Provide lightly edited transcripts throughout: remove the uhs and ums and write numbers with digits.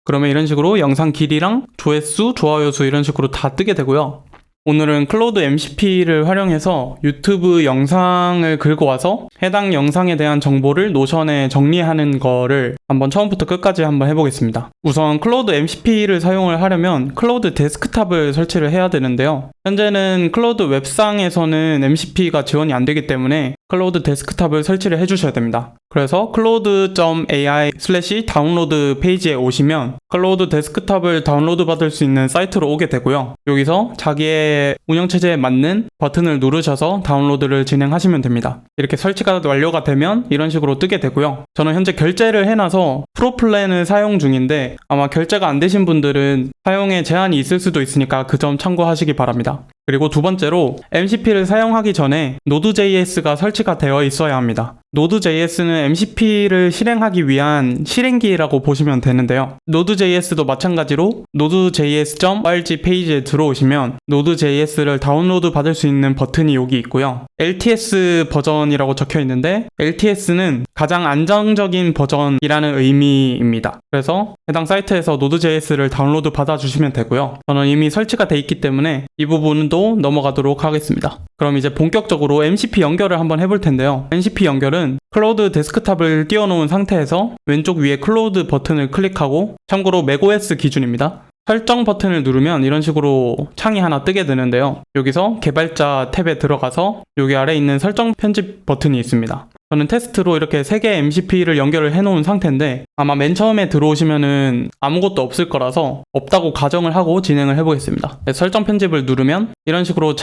그러면 이런 식으로 영상 길이랑 조회수, 좋아요 수 이런 식으로 다 뜨게 되고요. 오늘은 클로드 MCP를 활용해서 유튜브 영상을 긁어와서 해당 영상에 대한 정보를 노션에 정리하는 거를 한번 처음부터 끝까지 한번 해보겠습니다. 우선 클로드 MCP를 사용을 하려면 클로드 데스크탑을 설치를 해야 되는데요. 현재는 클로드 웹상에서는 MCP가 지원이 안 되기 때문에 클로드 데스크탑을 설치를 해주셔야 됩니다. 그래서 cloud.ai/다운로드 페이지에 오시면 클로드 데스크탑을 다운로드 받을 수 있는 사이트로 오게 되고요. 여기서 자기의 운영체제에 맞는 버튼을 누르셔서 다운로드를 진행하시면 됩니다. 이렇게 설치가 완료가 되면 이런 식으로 뜨게 되고요. 저는 현재 결제를 해놔서 프로 플랜을 사용 중인데 아마 결제가 안 되신 분들은 사용에 제한이 있을 수도 있으니까 그 점 참고하시기 바랍니다. 그리고 두 번째로 MCP를 사용하기 전에 Node.js가 설치가 되어 있어야 합니다. Node.js는 MCP를 실행하기 위한 실행기라고 보시면 되는데요. Node.js도 마찬가지로 nodejs.org 페이지에 들어오시면 Node.js를 다운로드 받을 수 있는 버튼이 여기 있고요. LTS 버전이라고 적혀 있는데 LTS는 가장 안정적인 버전이라는 의미입니다. 그래서 해당 사이트에서 Node.js를 다운로드 받아주시면 되고요. 저는 이미 설치가 돼 있기 때문에 이 부분은 또 넘어가도록 하겠습니다. 그럼 이제 본격적으로 MCP 연결을 한번 해볼 텐데요. MCP 연결은 클로드 데스크탑을 띄워놓은 상태에서 왼쪽 위에 클로드 버튼을 클릭하고, 참고로 맥OS 기준입니다. 설정 버튼을 누르면 이런 식으로 창이 하나 뜨게 되는데요. 여기서 개발자 탭에 들어가서 여기 아래 있는 설정 편집 버튼이 있습니다. 저는 테스트로 이렇게 3개 MCP를 연결을 해놓은 상태인데 아마 맨 처음에 들어오시면은 아무것도 없을 거라서 없다고 가정을 하고 진행을 해보겠습니다. 설정 편집을 누르면 이런 식으로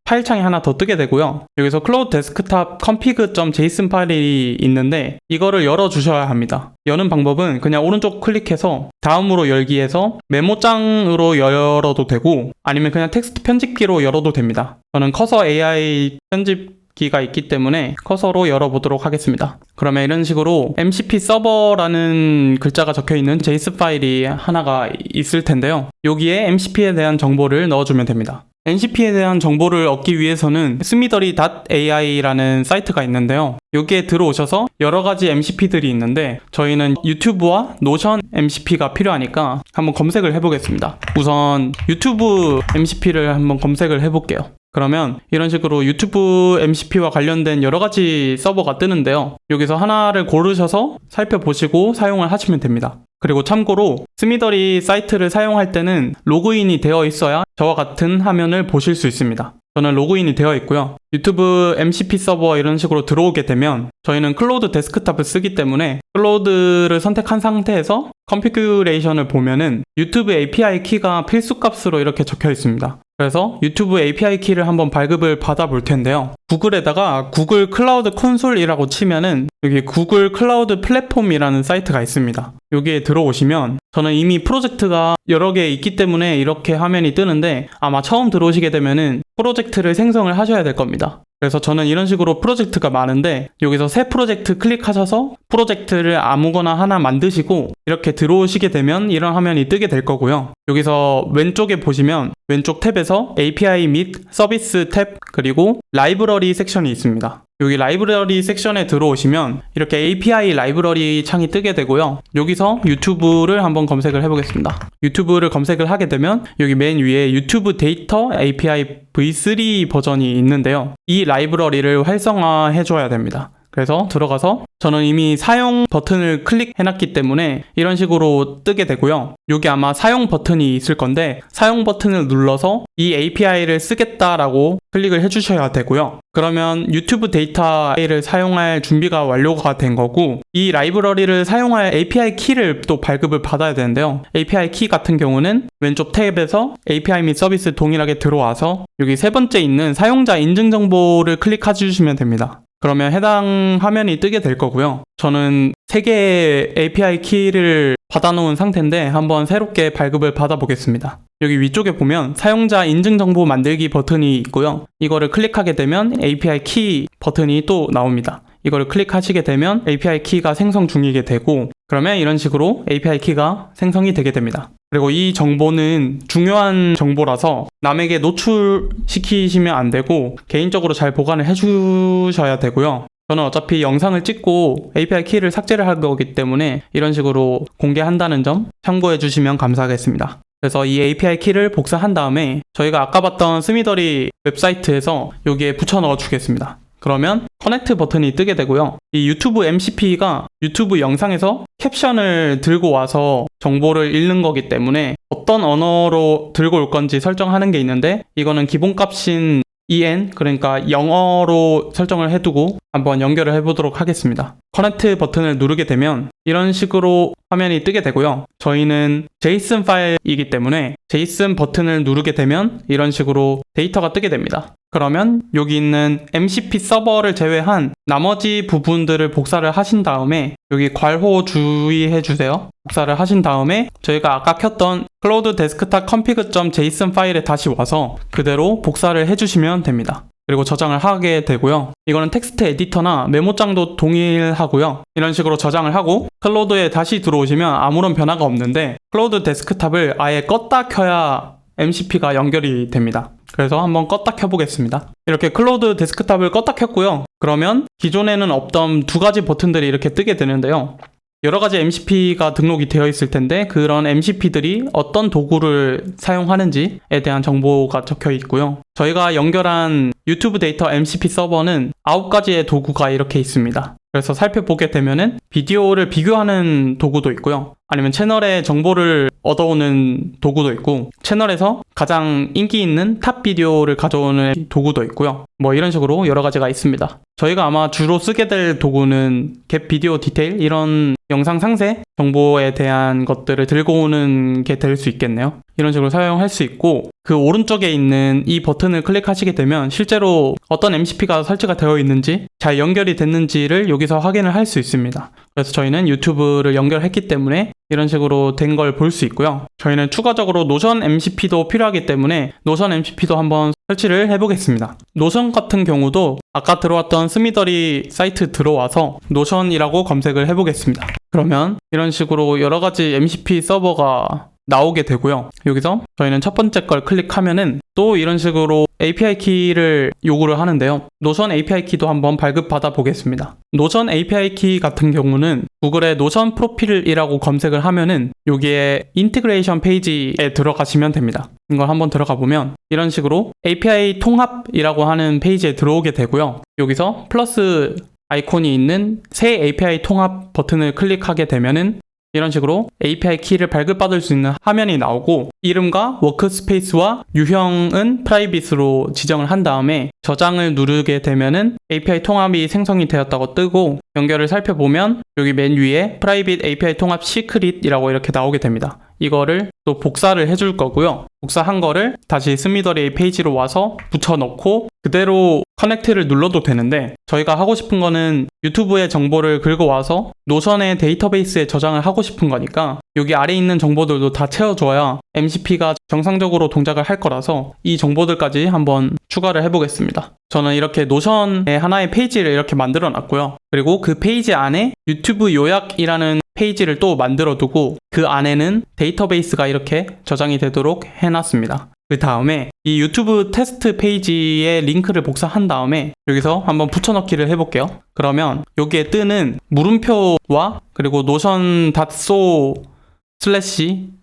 파일 창이 하나 더 뜨게 되고요. 여기서 클로드 데스크탑 config.json 파일이 있는데 이거를 열어주셔야 합니다. 여는 방법은 그냥 오른쪽 클릭해서 다음으로 열기에서 메모장으로 열어도 되고 아니면 그냥 텍스트 편집기로 열어도 됩니다. 저는 커서 AI 편집기가 있기 때문에 커서로 열어보도록 하겠습니다. 그러면 이런 식으로 MCP 서버라는 글자가 적혀있는 JSON 파일이 하나가 있을 텐데요. 여기에 MCP에 대한 정보를 넣어주면 됩니다. MCP에 대한 정보를 얻기 위해서는 smithery.ai라는 사이트가 있는데요. 여기에 들어오셔서 여러가지 MCP들이 있는데 저희는 유튜브와 노션 MCP가 필요하니까 한번 검색을 해보겠습니다. 우선 유튜브 MCP를 한번 검색을 해볼게요. 그러면 이런 식으로 유튜브 MCP와 관련된 여러가지 서버가 뜨는데요. 여기서 하나를 고르셔서 살펴보시고 사용을 하시면 됩니다. 그리고 참고로 스미더리 사이트를 사용할 때는 로그인이 되어 있어야 저와 같은 화면을 보실 수 있습니다. 저는 로그인이 되어 있고요. 유튜브 MCP 서버 이런 식으로 들어오게 되면 저희는 클로드 데스크탑을 쓰기 때문에 클로드를 선택한 상태에서 컨피규레이션을 보면은 유튜브 API 키가 필수 값으로 이렇게 적혀 있습니다. 그래서 유튜브 API 키를 한번 발급을 받아볼 텐데요. 구글에다가 구글 클라우드 콘솔이라고 치면은 여기 구글 클라우드 플랫폼이라는 사이트가 있습니다. 여기에 들어오시면 저는 이미 프로젝트가 여러 개 있기 때문에 이렇게 화면이 뜨는데 아마 처음 들어오시게 되면은 프로젝트를 생성을 하셔야 될 겁니다. 그래서 저는 이런 식으로 프로젝트가 많은데 여기서 새 프로젝트 클릭하셔서 프로젝트를 아무거나 하나 만드시고 이렇게 들어오시게 되면 이런 화면이 뜨게 될 거고요. 여기서 왼쪽에 보시면 왼쪽 탭에서 API 및 서비스 탭 그리고 라이브러리 섹션이 있습니다. 여기 라이브러리 섹션에 들어오시면 이렇게 API 라이브러리 창이 뜨게 되고요. 여기서 유튜브를 한번 검색을 해보겠습니다. 유튜브를 검색을 하게 되면 여기 맨 위에 유튜브 데이터 API v3 버전이 있는데요. 이 라이브러리를 활성화해 줘야 됩니다. 그래서 들어가서 저는 이미 사용 버튼을 클릭해놨기 때문에 이런 식으로 뜨게 되고요. 여기 아마 사용 버튼이 있을 건데 사용 버튼을 눌러서 이 API를 쓰겠다라고 클릭을 해주셔야 되고요. 그러면 유튜브 데이터를 사용할 준비가 완료가 된 거고 이 라이브러리를 사용할 API 키를 또 발급을 받아야 되는데요. API 키 같은 경우는 왼쪽 탭에서 API 및 서비스 동일하게 들어와서 여기 세 번째 있는 사용자 인증 정보를 클릭해 주시면 됩니다. 그러면 해당 화면이 뜨게 될 거고요. 저는 3개의 API 키를 받아놓은 상태인데 한번 새롭게 발급을 받아보겠습니다. 여기 위쪽에 보면 사용자 인증 정보 만들기 버튼이 있고요. 이거를 클릭하게 되면 API 키 버튼이 또 나옵니다. 이거를 클릭하시게 되면 API 키가 생성 중이게 되고 그러면 이런 식으로 API 키가 생성이 되게 됩니다. 그리고 이 정보는 중요한 정보라서 남에게 노출시키시면 안 되고 개인적으로 잘 보관을 해주셔야 되고요. 저는 어차피 영상을 찍고 API 키를 삭제를 할 거기 때문에 이런 식으로 공개한다는 점 참고해 주시면 감사하겠습니다. 그래서 이 API 키를 복사한 다음에 저희가 아까 봤던 스미더리 웹사이트에서 여기에 붙여 넣어 주겠습니다. 그러면 커넥트 버튼이 뜨게 되고요. 이 유튜브 MCP가 유튜브 영상에서 캡션을 들고 와서 정보를 읽는 거기 때문에 어떤 언어로 들고 올 건지 설정하는 게 있는데 이거는 기본값인 EN, 그러니까 영어로 설정을 해두고 한번 연결을 해보도록 하겠습니다. 커넥트 버튼을 누르게 되면 이런 식으로 화면이 뜨게 되고요. 저희는 JSON 파일이기 때문에 JSON 버튼을 누르게 되면 이런 식으로 데이터가 뜨게 됩니다. 그러면 여기 있는 MCP 서버를 제외한 나머지 부분들을 복사를 하신 다음에 여기 괄호 주의해 주세요. 복사를 하신 다음에 저희가 아까 켰던 클로드 데스크탑 config.json 파일에 다시 와서 그대로 복사를 해주시면 됩니다. 그리고 저장을 하게 되고요. 이거는 텍스트 에디터나 메모장도 동일하고요. 이런 식으로 저장을 하고 클로드에 다시 들어오시면 아무런 변화가 없는데 클로드 데스크탑을 아예 껐다 켜야 MCP가 연결이 됩니다. 그래서 한번 껐다 켜보겠습니다. 이렇게 클로드 데스크탑을 껐다 켰고요. 그러면 기존에는 없던 두 가지 버튼들이 이렇게 뜨게 되는데요. 여러 가지 MCP가 등록이 되어 있을 텐데 그런 MCP들이 어떤 도구를 사용하는지에 대한 정보가 적혀 있고요. 저희가 연결한 유튜브 데이터 MCP 서버는 9가지의 도구가 이렇게 있습니다. 그래서 살펴보게 되면은 비디오를 비교하는 도구도 있고요. 아니면 채널에 정보를 얻어오는 도구도 있고 채널에서 가장 인기 있는 탑 비디오를 가져오는 도구도 있고요. 뭐 이런 식으로 여러 가지가 있습니다. 저희가 아마 주로 쓰게 될 도구는 갭 비디오 디테일 이런 영상 상세 정보에 대한 것들을 들고 오는 게 될 수 있겠네요. 이런 식으로 사용할 수 있고 그 오른쪽에 있는 이 버튼을 클릭하시게 되면 실제로 어떤 MCP가 설치가 되어 있는지 잘 연결이 됐는지를 여기서 확인을 할 수 있습니다. 그래서 저희는 유튜브를 연결했기 때문에 이런 식으로 된 걸 볼 수 있고요. 저희는 추가적으로 노션 MCP도 필요하기 때문에 노션 MCP도 한번 설치를 해보겠습니다. 노션 같은 경우도 아까 들어왔던 스미더리 사이트 들어와서 노션이라고 검색을 해보겠습니다. 그러면 이런 식으로 여러 가지 MCP 서버가 나오게 되고요. 여기서 저희는 첫 번째 걸 클릭하면은 또 이런 식으로 API 키를 요구를 하는데요. 노션 API 키도 한번 발급받아 보겠습니다. 노션 API 키 같은 경우는 구글에 노션 프로필이라고 검색을 하면은 여기에 인티그레이션 페이지에 들어가시면 됩니다. 이걸 한번 들어가 보면 이런 식으로 API 통합이라고 하는 페이지에 들어오게 되고요. 여기서 플러스 아이콘이 있는 새 API 통합 버튼을 클릭하게 되면은 이런 식으로 API 키를 발급받을 수 있는 화면이 나오고 이름과 워크스페이스와 유형은 프라이빗으로 지정을 한 다음에 저장을 누르게 되면은 API 통합이 생성이 되었다고 뜨고 연결을 살펴보면 여기 맨 위에 프라이빗 API 통합 시크릿이라고 이렇게 나오게 됩니다. 이거를 또 복사를 해줄 거고요. 복사한 거를 다시 스미더리 페이지로 와서 붙여넣고 그대로 커넥트를 눌러도 되는데 저희가 하고 싶은 거는 유튜브의 정보를 긁어와서 노션의 데이터베이스에 저장을 하고 싶은 거니까 여기 아래에 있는 정보들도 다 채워줘야 MCP가 정상적으로 동작을 할 거라서 이 정보들까지 한번 추가를 해보겠습니다. 저는 이렇게 노션의 하나의 페이지를 이렇게 만들어 놨고요. 그리고 그 페이지 안에 유튜브 요약이라는 페이지를 또 만들어 두고 그 안에는 데이터베이스가 이렇게 저장이 되도록 해놨습니다. 그 다음에 이 유튜브 테스트 페이지에 링크를 복사한 다음에 여기서 한번 붙여넣기를 해볼게요. 그러면 여기에 뜨는 물음표와 그리고 notion.so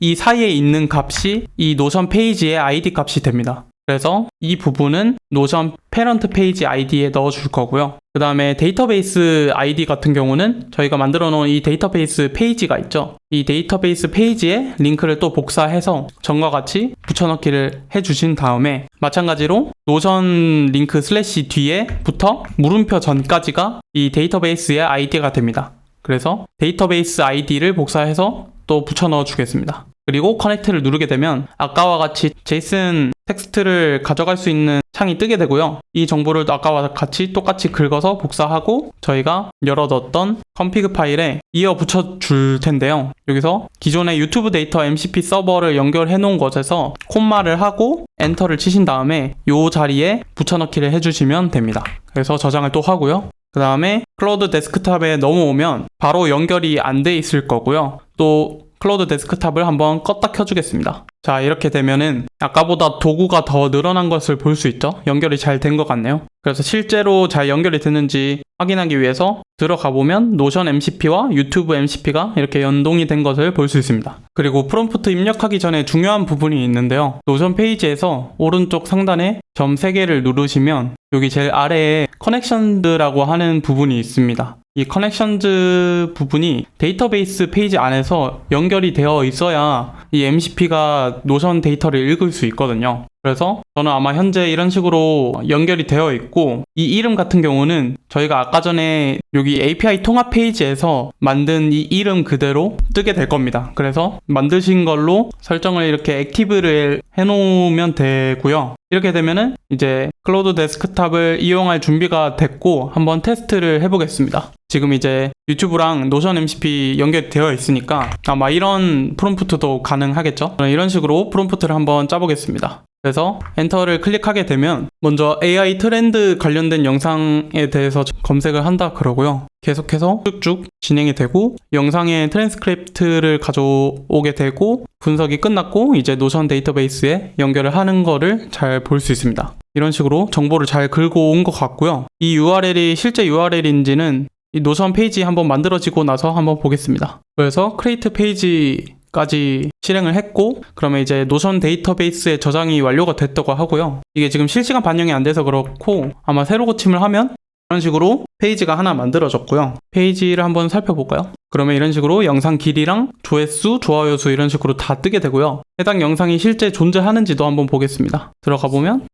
이 사이에 있는 값이 이 노션 페이지의 ID 값이 됩니다. 그래서 이 부분은 노션 페런트 페이지 아이디에 넣어줄 거고요. 그 다음에 데이터베이스 아이디 같은 경우는 저희가 만들어 놓은 이 데이터베이스 페이지가 있죠. 이 데이터베이스 페이지에 링크를 또 복사해서 전과 같이 붙여넣기를 해주신 다음에 마찬가지로 노션 링크 슬래시 뒤에부터 물음표 전까지가 이 데이터베이스의 아이디가 됩니다. 그래서 데이터베이스 아이디를 복사해서 또 붙여넣어 주겠습니다. 그리고 커넥트를 누르게 되면 아까와 같이 제이슨 텍스트를 가져갈 수 있는 창이 뜨게 되고요. 이 정보를 아까와 같이 똑같이 긁어서 복사하고 저희가 열어뒀던 config 파일에 이어 붙여줄 텐데요. 여기서 기존의 유튜브 데이터 MCP 서버를 연결해 놓은 곳에서 콤마를 하고 엔터를 치신 다음에 이 자리에 붙여넣기를 해주시면 됩니다. 그래서 저장을 또 하고요. 그 다음에 클로드 데스크탑에 넘어오면 바로 연결이 안 돼 있을 거고요. 또 클라우드 데스크탑을 한번 껐다 켜주겠습니다. 자, 이렇게 되면은 아까보다 도구가 더 늘어난 것을 볼 수 있죠. 연결이 잘 된 것 같네요. 그래서 실제로 잘 연결이 됐는지 확인하기 위해서 들어가 보면 노션 MCP와 유튜브 MCP가 이렇게 연동이 된 것을 볼 수 있습니다. 그리고 프롬프트 입력하기 전에 중요한 부분이 있는데요. 노션 페이지에서 오른쪽 상단에 점 3개를 누르시면 여기 제일 아래에 커넥션즈라고 하는 부분이 있습니다. 이 커넥션즈 부분이 데이터베이스 페이지 안에서 연결이 되어 있어야 이 MCP가 노션 데이터를 읽을 수 있거든요. 그래서 저는 아마 현재 이런 식으로 연결이 되어 있고, 이 이름 같은 경우는 저희가 아까 전에 여기 API 통합 페이지에서 만든 이 이름 그대로 뜨게 될 겁니다. 그래서 만드신 걸로 설정을 이렇게 액티브를 해놓으면 되고요. 이렇게 되면은 이제 클라우드 데스크탑을 이용할 준비가 됐고 한번 테스트를 해보겠습니다. 지금 이제 유튜브랑 노션 MCP 연결되어 있으니까 아마 이런 프롬프트도 가능하겠죠. 저는 이런 식으로 프롬프트를 한번 짜보겠습니다. 그래서 엔터를 클릭하게 되면 먼저 AI 트렌드 관련된 영상에 대해서 검색을 한다 그러고요. 계속해서 쭉쭉 진행이 되고 영상의 트랜스크립트를 가져오게 되고 분석이 끝났고 이제 노션 데이터베이스에 연결을 하는 거를 잘 볼 수 있습니다. 이런 식으로 정보를 잘 긁어 온 것 같고요. 이 URL이 실제 URL인지는 이 노션 페이지 한번 만들어지고 나서 한번 보겠습니다. 그래서 크리에이트 페이지까지 실행을 했고, 그러면 이제 노션 데이터베이스에 저장이 완료가 됐다고 하고요. 이게 지금 실시간 반영이 안 돼서 그렇고 아마 새로 고침을 하면 이런 식으로 페이지가 하나 만들어졌고요. 페이지를 한번 살펴볼까요? 그러면 이런 식으로 영상 길이랑 조회수, 좋아요 수 이런 식으로 다 뜨게 되고요. 해당 영상이 실제 존재하는지도 한번 보겠습니다. 들어가 보면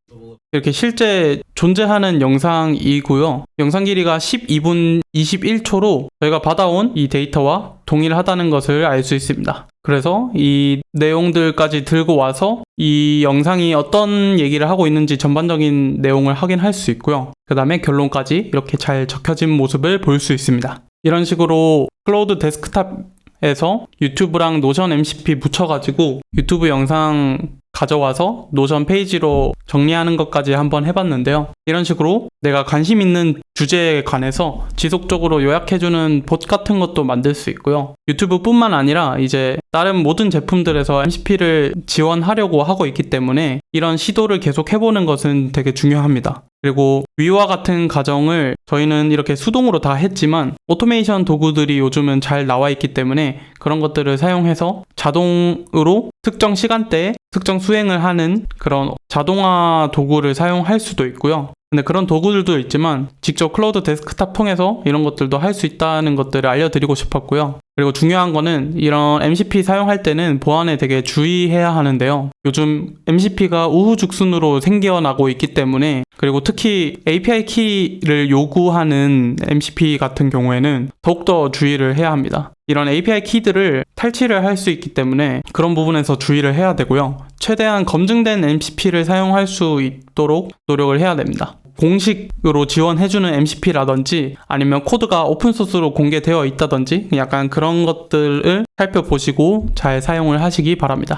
이렇게 실제 존재하는 영상이고요. 영상 길이가 12분 21초로 저희가 받아온 이 데이터와 동일하다는 것을 알 수 있습니다. 그래서 이 내용들까지 들고 와서 이 영상이 어떤 얘기를 하고 있는지 전반적인 내용을 확인할 수 있고요. 그 다음에 결론까지 이렇게 잘 적혀진 모습을 볼 수 있습니다. 이런 식으로 클라우드 데스크탑에서 유튜브랑 노션 MCP 붙여가지고 유튜브 영상 가져와서 노션 페이지로 정리하는 것까지 한번 해봤는데요. 이런 식으로 내가 관심 있는 주제에 관해서 지속적으로 요약해주는 봇 같은 것도 만들 수 있고요. 유튜브뿐만 아니라 이제 다른 모든 제품들에서 MCP를 지원하려고 하고 있기 때문에 이런 시도를 계속 해보는 것은 되게 중요합니다. 그리고 위와 같은 과정을 저희는 이렇게 수동으로 다 했지만 오토메이션 도구들이 요즘은 잘 나와 있기 때문에 그런 것들을 사용해서 자동으로 특정 시간대에 특정 수행을 하는 그런 자동화 도구를 사용할 수도 있고요. 근데 그런 도구들도 있지만 직접 클라우드 데스크탑 통해서 이런 것들도 할 수 있다는 것들을 알려드리고 싶었고요. 그리고 중요한 거는 이런 MCP 사용할 때는 보안에 되게 주의해야 하는데요. 요즘 MCP가 우후죽순으로 생겨나고 있기 때문에, 그리고 특히 API 키를 요구하는 MCP 같은 경우에는 더욱더 주의를 해야 합니다. 이런 API 키들을 탈취를 할 수 있기 때문에 그런 부분에서 주의를 해야 되고요. 최대한 검증된 MCP를 사용할 수 있도록 노력을 해야 됩니다. 공식으로 지원해주는 MCP라든지 아니면 코드가 오픈소스로 공개되어 있다든지 약간 그런 것들을 살펴보시고 잘 사용을 하시기 바랍니다.